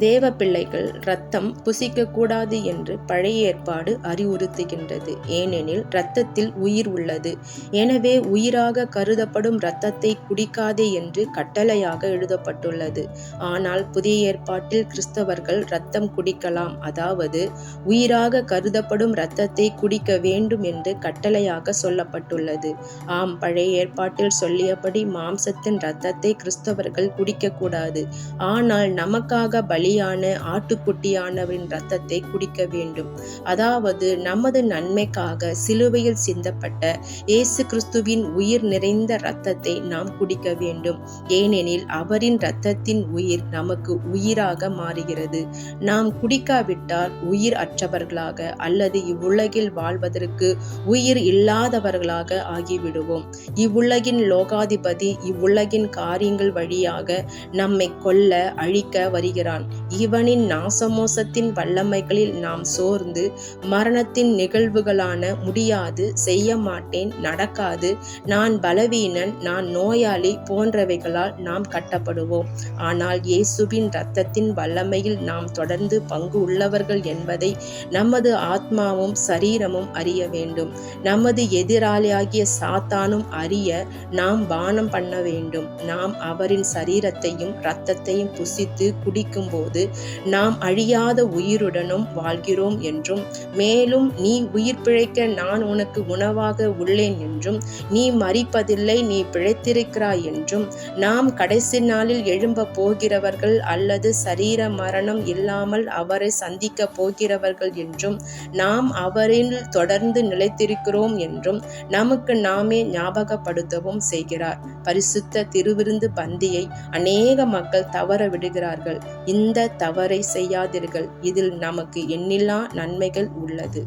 தேவ பிள்ளைகள் இரத்தம் புசிக்கக்கூடாது என்று பழைய ஏற்பாடு அறிவுறுத்துகின்றது. ஏனெனில் இரத்தத்தில் உயிர் உள்ளது. எனவே உயிராக கருதப்படும் இரத்தத்தை குடிக்காதே என்று கட்டளையாக எழுதப்பட்டுள்ளது. ஆனால் புதிய ஏற்பாட்டில் கிறிஸ்தவர்கள் இரத்தம் குடிக்கலாம், அதாவது உயிராக கருதப்படும் இரத்தத்தை குடிக்க வேண்டும் என்று கட்டளையாக சொல்லப்பட்டுள்ளது. ஆம், பழைய ஏற்பாட்டில் சொல்லியபடி மாம்சத்தின் இரத்தத்தை கிறிஸ்தவர்கள் குடிக்கக்கூடாது. ஆனால் நமக்காக பலியான ஆட்டுக்குட்டியானவரின் இரத்தத்தை குடிக்க வேண்டும். அதாவது நமது நன்மைக்காக சிலுவையில் சிந்தப்பட்ட இயேசு கிறிஸ்துவின் உயிர் நிறைந்த இரத்தத்தை நாம் குடிக்க வேண்டும். ஏனெனில் அவரின் இரத்தத்தின் உயிர் நமக்கு உயிராக மாறுகிறது. நாம் குடிக்காவிட்டால் உயிர் அற்றவர்களாக அல்லது இவ்வுலகில் வாழ்வதற்கு உயிர் இல்லாதவர்களாக ஆகிவிடுவோம். இவ்வுலகின் லோகாதிபதி இவ்வுலகின் காரியங்கள் வழியாக நம்மை கொல்ல அழிக்க வருகிறான். இவனின் நாசமோசத்தின் வல்லமைகளில் நாம் சோர்ந்து மரணத்தின் நிகழ்வுகளான முடியாது, செய்ய மாட்டேன், நடக்காது, நான் பலவீனன், நான் நோயாளி போன்றவைகளால் நாம் கட்டப்படுவோம். ஆனால் இயேசுவின் இரத்தத்தின் வல்லமையில் நாம் தொடர்ந்து பங்கு உள்ளவர்கள் என்பதை நமது ஆத்மாவும் சரீரமும் அறிய வேண்டும். நமது எதிராளியாகிய சாத்தானும் அறிய நாம் பானம் பண்ண வேண்டும். நாம் அவரின் சரீரத்தையும் இரத்தத்தையும் புசித்து குடிக்கும்போது நாம் அழியாத உயிருடனும் வாழ்கிறோம் என்றும், மேலும் நீ உயிர் பிழைக்க நான் உனக்கு உணவாக உள்ளேன் என்றும், நீ மரிப்பதில்லை, நீ பிழைத்திருக்கிறாய் என்றும், நாம் கடைசி நாளில் எழும்ப போகிறவர்கள் அல்லது சரீர மரணம் இல்லாமல் அவரை சந்திக்க போகிறவர்கள் என்றும், நாம் அவரில் தொடர்ந்து நிலைத்திருக்கிறோம் என்றும் நமக்கு நாமே ஞாபகப்படுத்தவும் செய்கிறார். பரிசுத்த திருவிருந்து பந்தியை அநேக மக்கள் தவற விடுகிறார்கள். இந்த தவறை செய்யாதீர்கள். இதில் நமக்கு எண்ணில்லா நன்மைகள் உள்ளது.